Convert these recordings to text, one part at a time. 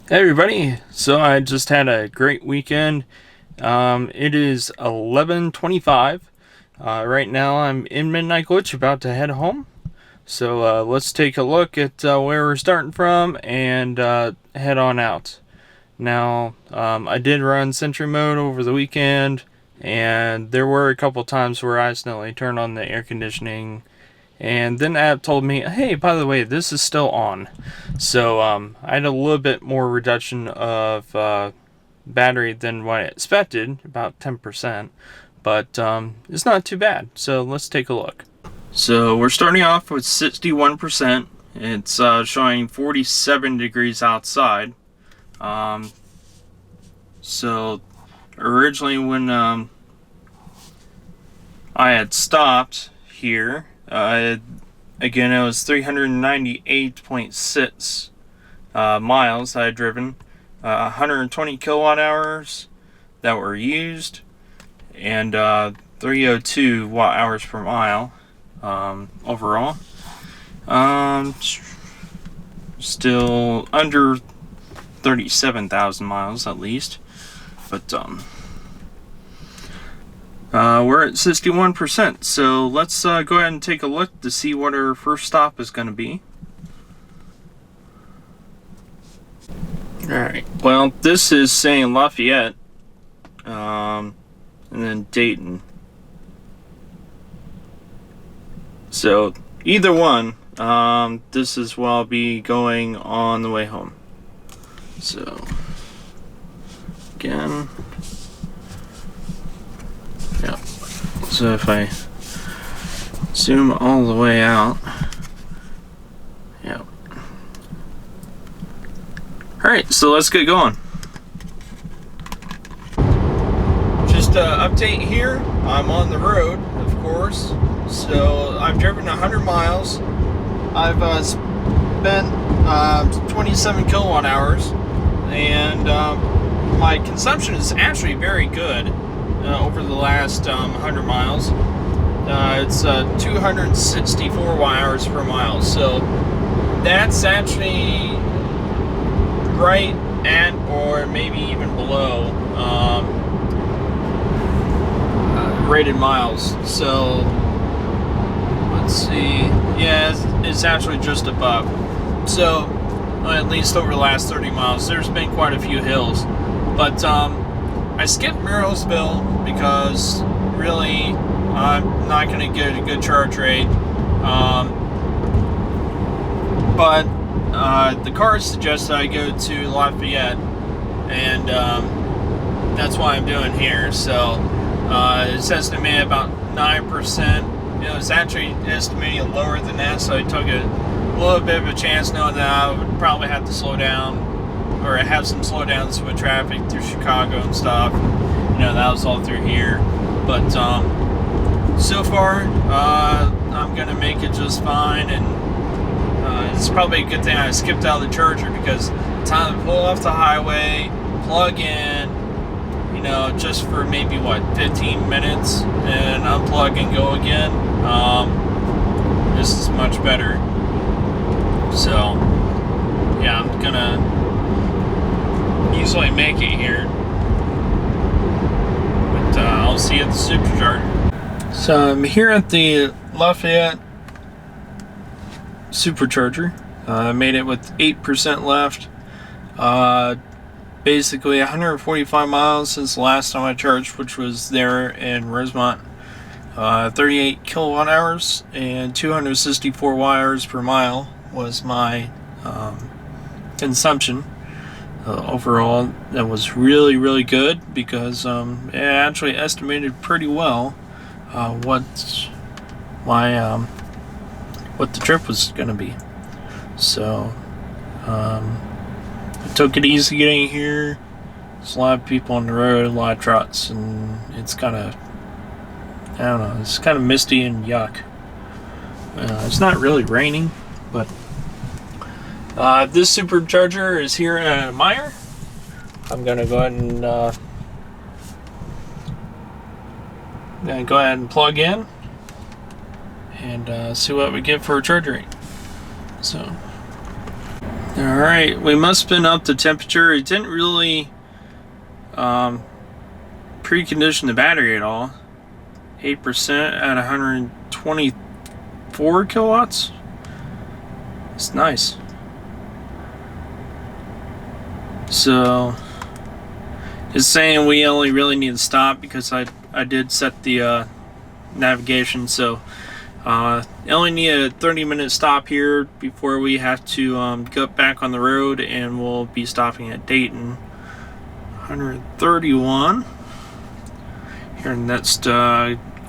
Hey everybody, so I just had a great weekend. It is 11:25. Right now I'm in Midnight Glitch about to head home. So let's take a look at where we're starting from and head on out. Now, I did run Sentry Mode over the weekend, and there were a couple times where I accidentally turned on the air conditioning, and then the app told me, hey, by the way, this is still on. So I had a little bit more reduction of battery than what I expected, about 10%. But it's not too bad. So let's take a look. So we're starting off with 61%. It's showing 47 degrees outside. So originally when I had stopped here, again it was 398.6 miles I had driven, 120 kilowatt hours that were used, and 302 watt hours per mile overall. Still under 37,000 miles at least, but we're at 61%, so let's go ahead and take a look to see what our first stop is going to be. Alright, well, this is saying Lafayette, and then Dayton. So, either one, this is where I'll be going on the way home. So, again, yeah. So if I zoom all the way out, yeah. Alright, so let's get going. Just update here, I'm on the road, of course. So I've driven 100 miles. I've spent 27 kilowatt hours, and my consumption is actually very good over the last 100 miles. It's 264 watt hours per mile, so that's actually right at or maybe even below rated miles. So let's see, yeah, it's actually just above. So at least over the last 30 miles there's been quite a few hills, but I skipped Murrowsville because really I'm not going to get a good charge rate, but the car suggests I go to Lafayette, and that's what I'm doing here. So it's estimated about 9%. It was actually estimating lower than that, so I took a little bit of a chance knowing that I would probably have to slow down, or have some slowdowns with traffic through Chicago and stuff. You know, that was all through here. But so far, I'm going to make it just fine, and it's probably a good thing I skipped out of the charger, because time to pull off the highway, plug in, you know, just for maybe, 15 minutes, and unplug and go again. This is much better. So, yeah, I'm gonna easily make it here. But I'll see you at the supercharger. So I'm here at the Lafayette supercharger. I made it with 8% left. Basically 145 miles since the last time I charged, which was there in Rosemont. 38 kilowatt hours and 264 watt hours per mile was my consumption. Overall, that was really, really good, because it actually estimated pretty well what the trip was going to be. So I took it easy getting here. There's a lot of people on the road, a lot of trots, and it's kind of, I don't know, it's kind of misty and yuck. It's not really raining, but this supercharger is here at Meyer. I'm going to go ahead and plug in and see what we get for a charge rate. So, Alright, we must have been up the temperature. It didn't really precondition the battery at all. 8% at 124 kilowatts. It's nice. So it's saying we only really need to stop because I did set the navigation, so only need a 30-minute stop here before we have to get back on the road, and we'll be stopping at Dayton. 131 here in the next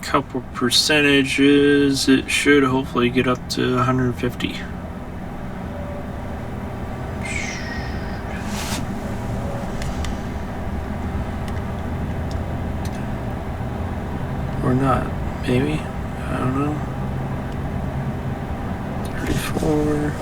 couple percentages. It should hopefully get up to 150. Or not, maybe, I don't know. 34.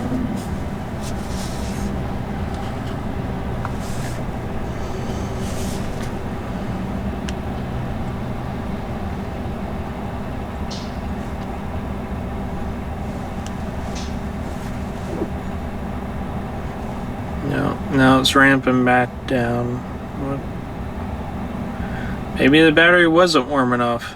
No, it's ramping back down. What? Maybe the battery wasn't warm enough.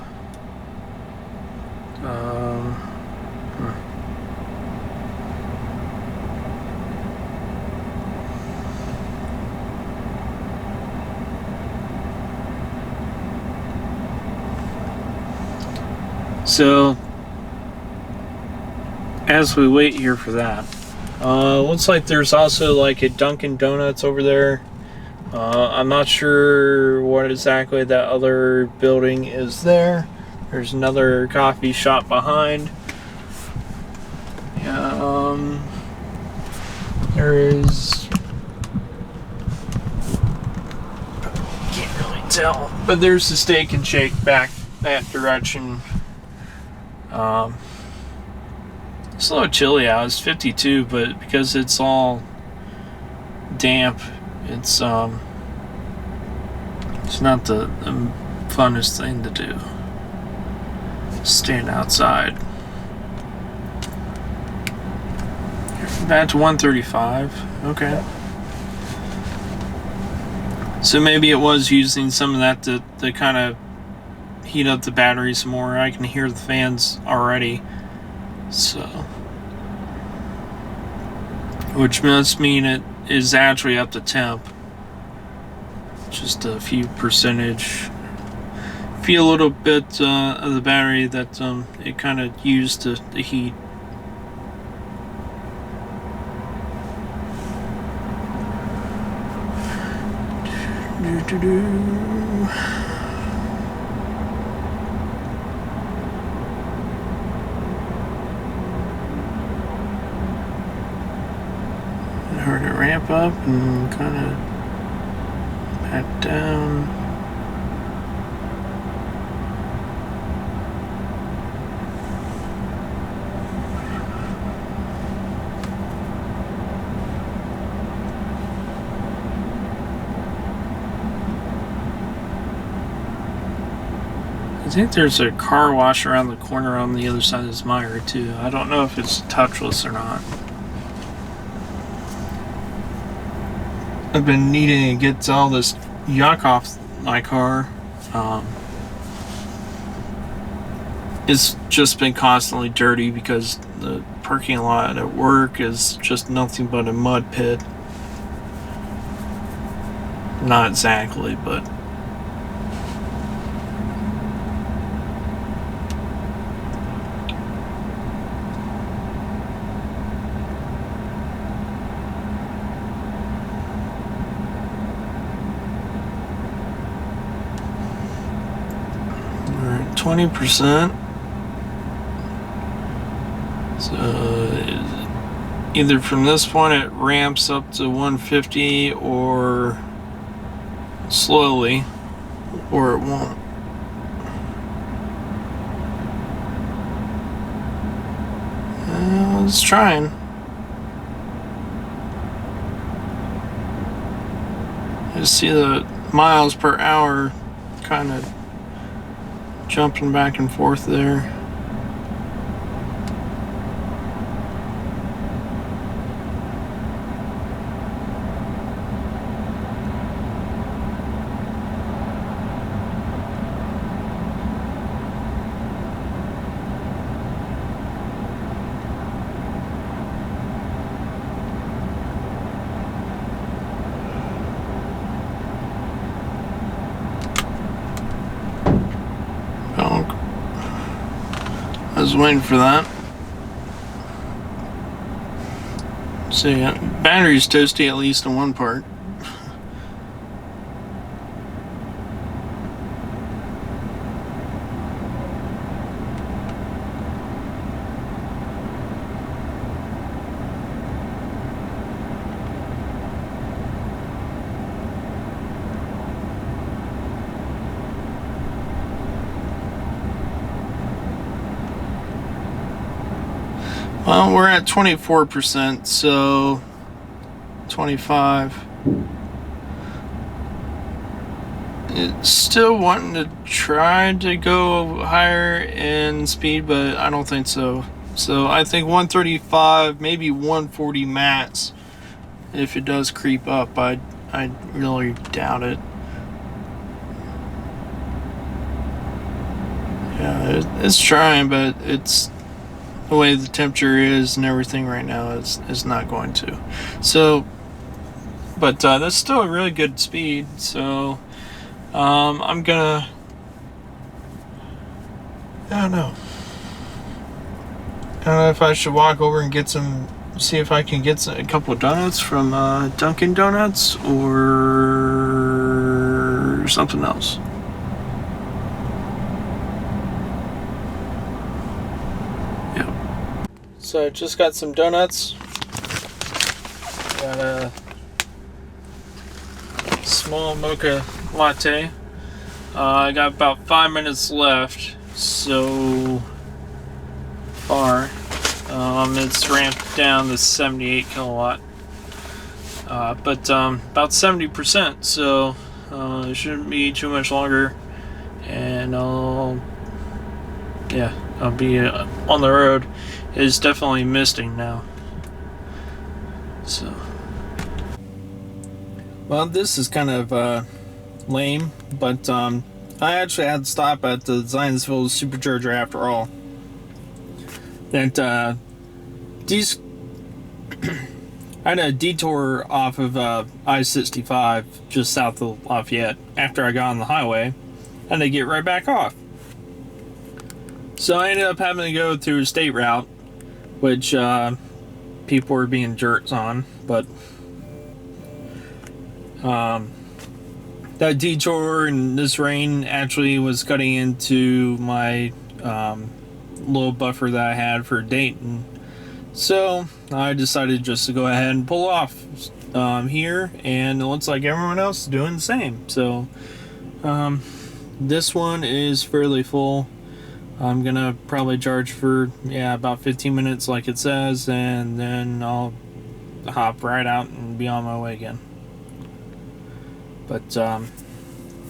So, as we wait here for that, looks like there's also like a Dunkin' Donuts over there. I'm not sure what exactly that other building is there. There's another coffee shop behind. There is... can't really tell. But there's the Steak and Shake back that direction. It's a little chilly out. It's 52, but because it's all damp, it's not the funnest thing to do. Stand outside. That's 135. Okay. So maybe it was using some of that to kind of heat up the battery some more. I can hear the fans already. So, which must mean it is actually up to temp. Just a few percentage. Feel a little bit of the battery that it kind of used to heat. Heard it ramp up and kind of back down. I think there's a car wash around the corner on the other side of this mire too. I don't know if it's touchless or not. I've been needing to get all this yuck off my car. It's just been constantly dirty because the parking lot at work is just nothing but a mud pit. Not exactly, but... Alright, 20%. So either from this point it ramps up to 150 or slowly, or it won't. It's trying. I just see the miles per hour kind of jumping back and forth there. was waiting for that. So yeah, battery's toasty at least in one part. Well, we're at 24%, so 25. It's still wanting to try to go higher in speed, but I don't think so. So I think 135, maybe 140 max. If it does creep up, I really doubt it. Yeah, it's trying, but it's the way the temperature is and everything right now is not going to. So, but that's still a really good speed. So, I'm gonna. I don't know. I don't know if I should walk over and get some. See if I can get a couple of donuts from Dunkin' Donuts or something else. So I just got some donuts. Got a small mocha latte. I got about 5 minutes left so far. It's ramped down to 78 kilowatt. But about 70%, so it shouldn't be too much longer. And I'll be on the road. It's definitely misting now. So, well, this is kind of lame, but I actually had to stop at the Zionsville supercharger after all. That these I had a detour off of I-65 just south of Lafayette. After I got on the highway, and they get right back off. So I ended up having to go through a state route, which people were being jerks on, but that detour and this rain actually was cutting into my little buffer that I had for Dayton. So I decided just to go ahead and pull off here, and it looks like everyone else is doing the same. So this one is fairly full. I'm gonna probably charge for about 15 minutes like it says, and then I'll hop right out and be on my way again. But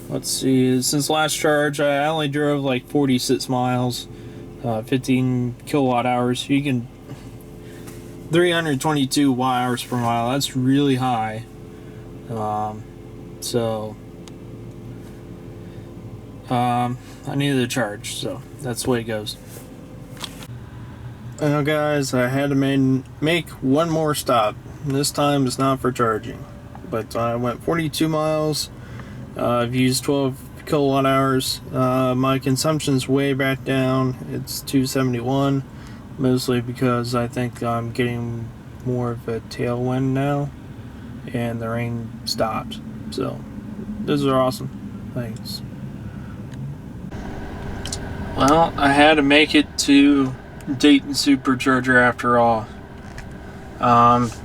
let's see, since last charge I only drove like 46 miles, 15 kilowatt hours. You can 322 watt hours per mile. That's really high. So I needed a charge, so that's the way it goes. Well, guys, I had to make one more stop. This time it's not for charging, but I went 42 miles. I've used 12 kilowatt hours. My consumption's way back down. It's 271, mostly because I think I'm getting more of a tailwind now, and the rain stopped. So those are awesome. Thanks. Well, I had to make it to Dayton Supercharger after all.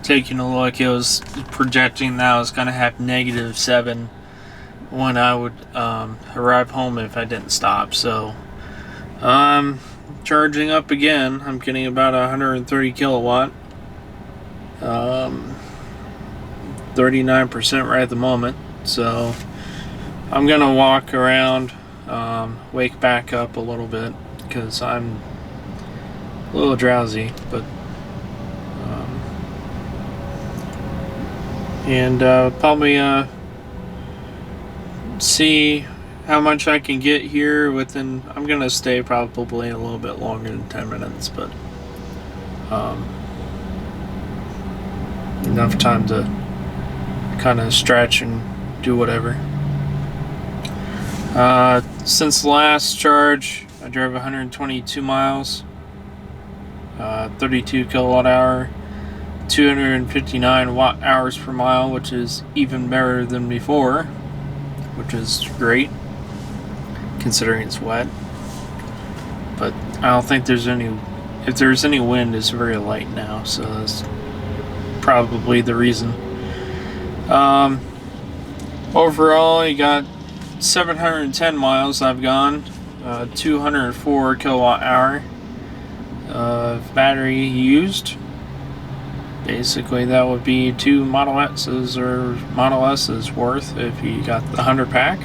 Taking a look, it was projecting that I was going to have -7 when I would arrive home if I didn't stop. So, charging up again. I'm getting about 130 kilowatt. 39% right at the moment. So, I'm going to walk around. Wake back up a little bit because I'm a little drowsy, but probably see how much I can get here within. I'm gonna stay probably a little bit longer than 10 minutes, but enough time to kind of stretch and do whatever. Since the last charge, I drove 122 miles. 32 kilowatt hour, 259 watt hours per mile, which is even better than before, which is great considering it's wet. But I don't think there's any, if there's any wind, it's very light now, so that's probably the reason. Overall, you got 710 miles I've gone, 204 kilowatt hour of battery used. Basically, that would be 2 Model X's or Model S's worth if you got the 100 pack.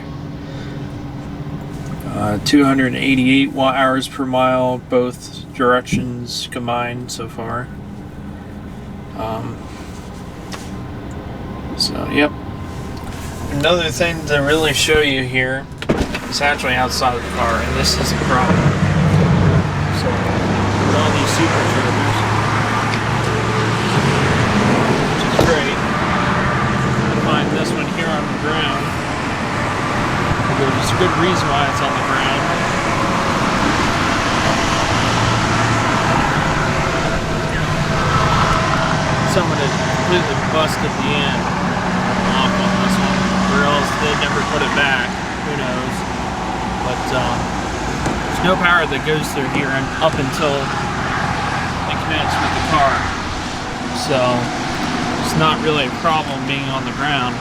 288 watt hours per mile, both directions combined so far. So, yep. Another thing to really show you here is actually outside of the car, and this is a problem. So, with all these superchargers, which is great. I find this one here on the ground. There's a good reason why it's on the ground. Someone had completely busted the end off on this one, or else they never put it back. Who knows? But there's no power that goes through here and up until it connects with the car. So it's not really a problem being on the ground.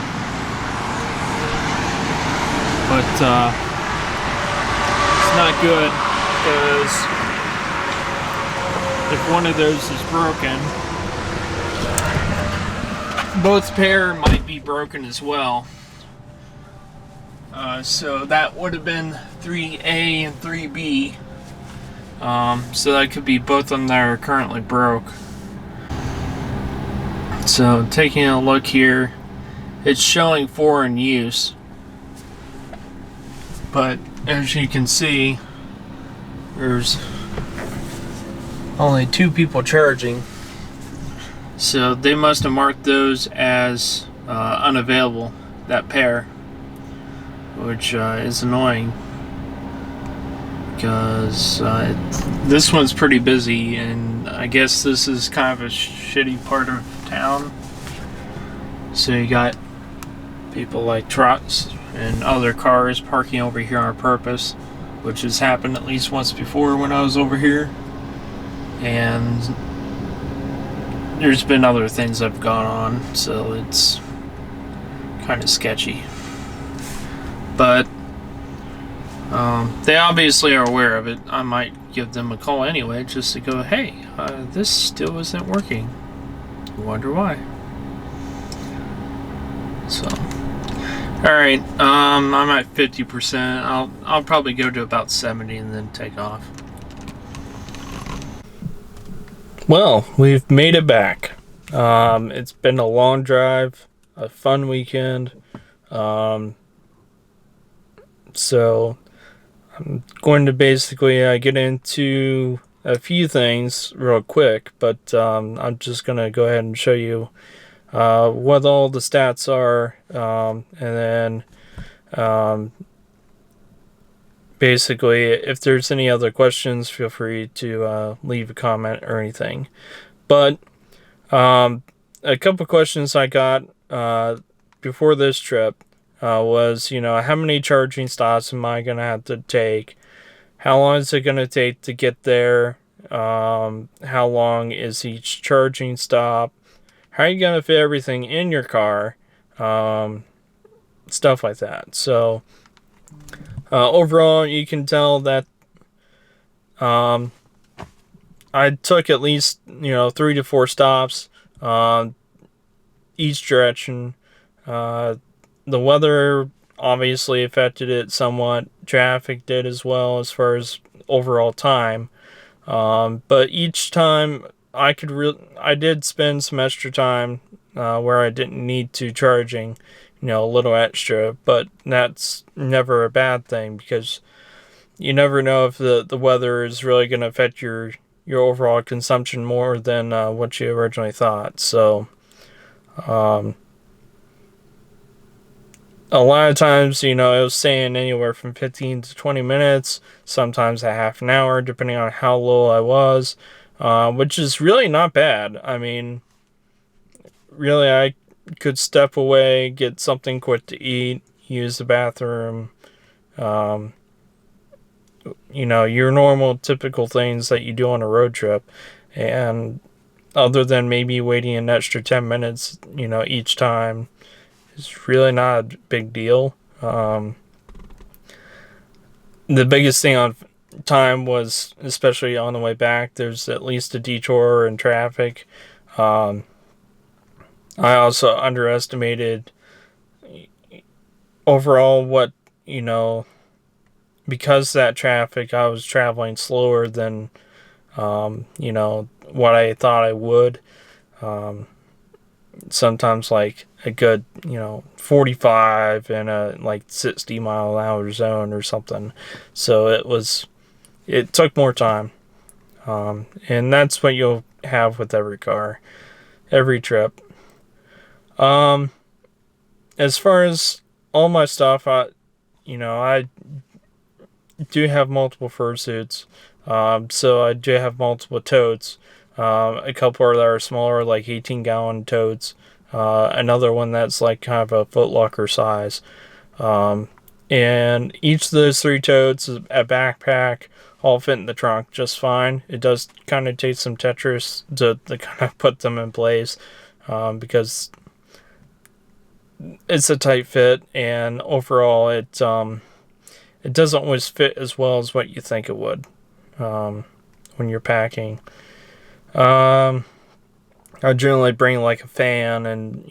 But it's not good because if one of those is broken, both pair might be broken as well. So that would have been 3A and 3B. So that could be both of them that are currently broke. So taking a look here, it's showing 4 in use. But as you can see, there's only 2 people charging. So they must have marked those as unavailable, that pair, which is annoying because this one's pretty busy, and I guess this is kind of a shitty part of town. So you got people like trucks and other cars parking over here on purpose, which has happened at least once before when I was over here. And there's been other things that have gone on, so it's kind of sketchy. But they obviously are aware of it. I might give them a call anyway, just to go, hey, this still isn't working. I wonder why. So, alright, I'm at 50%. I'll probably go to about 70 and then take off. Well, we've made it back. It's been a long drive, a fun weekend. So I'm going to basically get into a few things real quick, but I'm just going to go ahead and show you what all the stats are, and then basically, if there's any other questions, feel free to leave a comment or anything. But a couple questions I got before this trip was, how many charging stops am I going to have to take? How long is it going to take to get there? How long is each charging stop? How are you going to fit everything in your car? Stuff like that. So overall, you can tell that I took at least 3 to 4 stops each direction. The weather obviously affected it somewhat. Traffic did as well as far as overall time. But each time I did spend some extra time where I didn't need to charging. A little extra, but that's never a bad thing because you never know if the weather is really going to affect your overall consumption more than what you originally thought. So a lot of times, it was saying anywhere from 15 to 20 minutes, sometimes a half an hour, depending on how low I was. which is really not bad. I mean, really, I could step away, get something quick to eat, use the bathroom, um, your normal, typical things that you do on a road trip. And other than maybe waiting an extra 10 minutes, each time, it's really not a big deal. The biggest thing on time was, especially on the way back, there's at least a detour in traffic. Um, I also underestimated overall what, because that traffic, I was traveling slower than, what I thought I would. Um, Sometimes like a good, 45 in a like 60-mile-an-hour zone or something. So it took more time. And that's what you'll have with every car, every trip. Um, as far as all my stuff, I do have multiple fursuits. So I do have multiple totes. A couple that are smaller, like 18-gallon totes. Another one that's like kind of a Foot Locker size. And each of those three totes is a backpack, all fit in the trunk just fine. It does kind of take some Tetris to kind of put them in place, because it's a tight fit, and overall it doesn't always fit as well as what you think it would, when you're packing. I generally bring like a fan and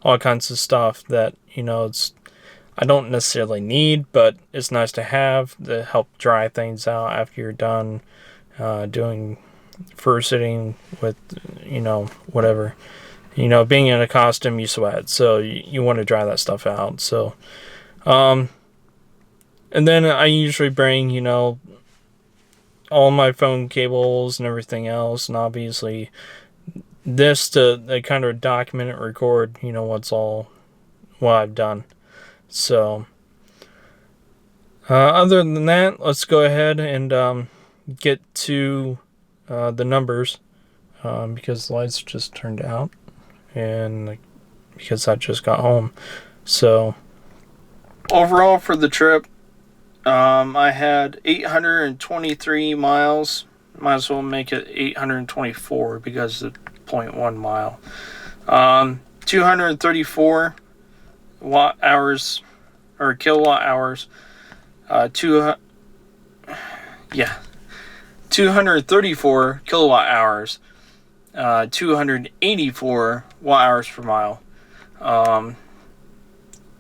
all kinds of stuff that it's I don't necessarily need, but it's nice to have to help dry things out after you're done doing fur sitting with whatever. Being in a costume, you sweat, so you want to dry that stuff out. So, and then I usually bring all my phone cables and everything else, and obviously this to kind of document and record what I've done. So other than that, let's go ahead and get to the numbers, because the lights just turned out, and because I just got home. So overall for the trip, I had 823 miles. Might as well make it 824 because of 0.1 mile. 234 watt hours or kilowatt hours. 234 kilowatt hours. 284 watt hours per mile.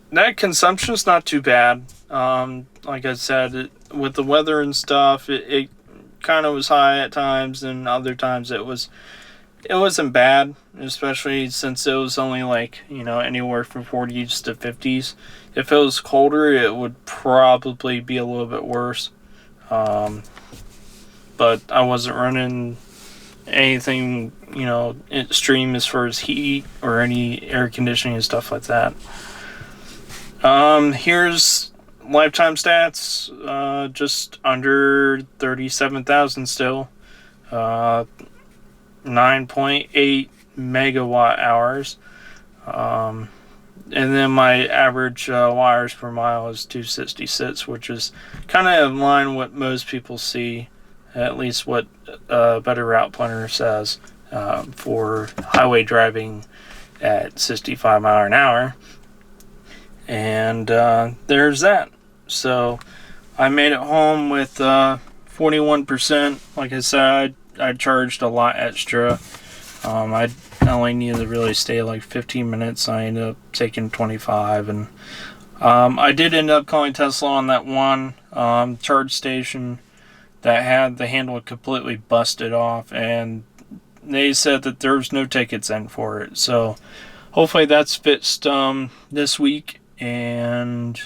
That consumption's not too bad. Like I said, with the weather and stuff, it kind of was high at times, and other times it wasn't bad, especially since it was only like anywhere from 40s to 50s. If it was colder, it would probably be a little bit worse. But I wasn't running anything extreme as far as heat or any air conditioning and stuff like that. Here's lifetime stats, just under 37,000 still, 9.8 megawatt hours, and then my average wires per mile is 266, which is kind of in line what most people see, at least what Better Route Planner says, for highway driving at 65 miles an hour. And there's that. So I made it home with 41%. Like I said, I charged a lot extra. I only needed to really stay like 15 minutes. I ended up taking 25. And I did end up calling Tesla on that one charge station that had the handle completely busted off. And they said that there's no tickets in for it. So hopefully that's fixed this week. And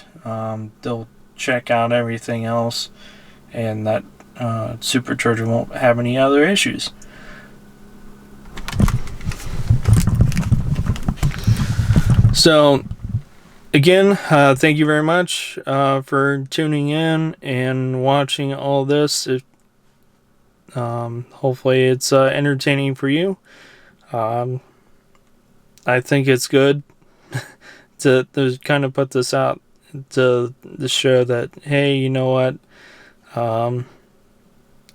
they'll check out everything else, and that supercharger won't have any other issues. So again, thank you very much for tuning in and watching all this. Hopefully it's entertaining for you. Um, I think it's good to kind of put this out to show that, hey, you know what? Um,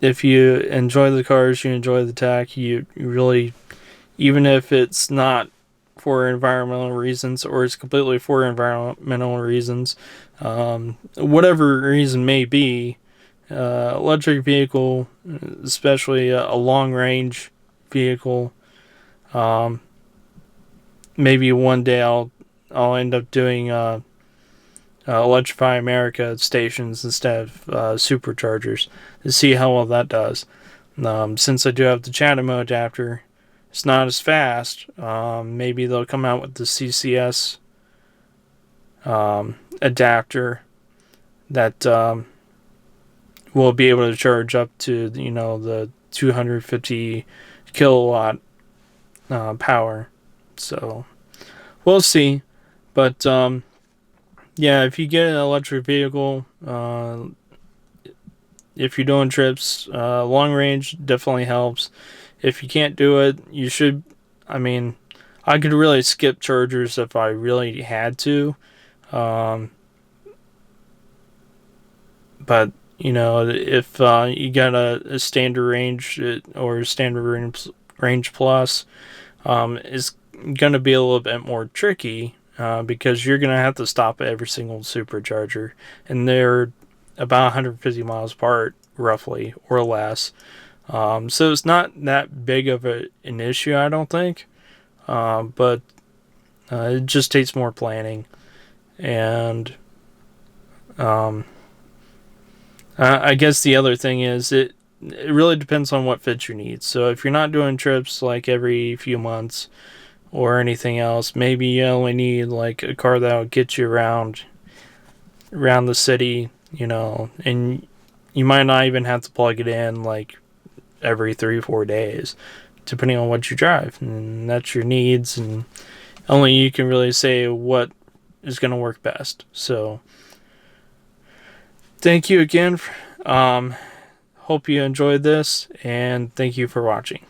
if you enjoy the cars, you enjoy the tech, you really, even if it's not for environmental reasons or it's completely for environmental reasons, whatever reason may be, electric vehicle, especially a long range vehicle, um, maybe one day I'll end up doing Electrify America stations instead of superchargers to see how well that does. Since I do have the CHAdeMO adapter, it's not as fast. Maybe they'll come out with the CCS adapter that will be able to charge up to the 250 kilowatt power. So we'll see, but yeah, if you get an electric vehicle, if you're doing trips, long range definitely helps. If you can't do it, you should. I mean, I could really skip chargers if I really had to. Um, but if you got a standard range or standard range plus, it's gonna be a little bit more tricky because you're gonna have to stop at every single supercharger, and they're about 150 miles apart, roughly or less. So it's not that big of an issue, I don't think. But it just takes more planning, and I guess the other thing is it really depends on what fits your needs. So if you're not doing trips like every few months or anything else, maybe you only need like a car that will get you around the city, and you might not even have to plug it in like every 3 or 4 days, depending on what you drive, and that's your needs, and only you can really say what is going to work best. So thank you again. Hope you enjoyed this, and thank you for watching.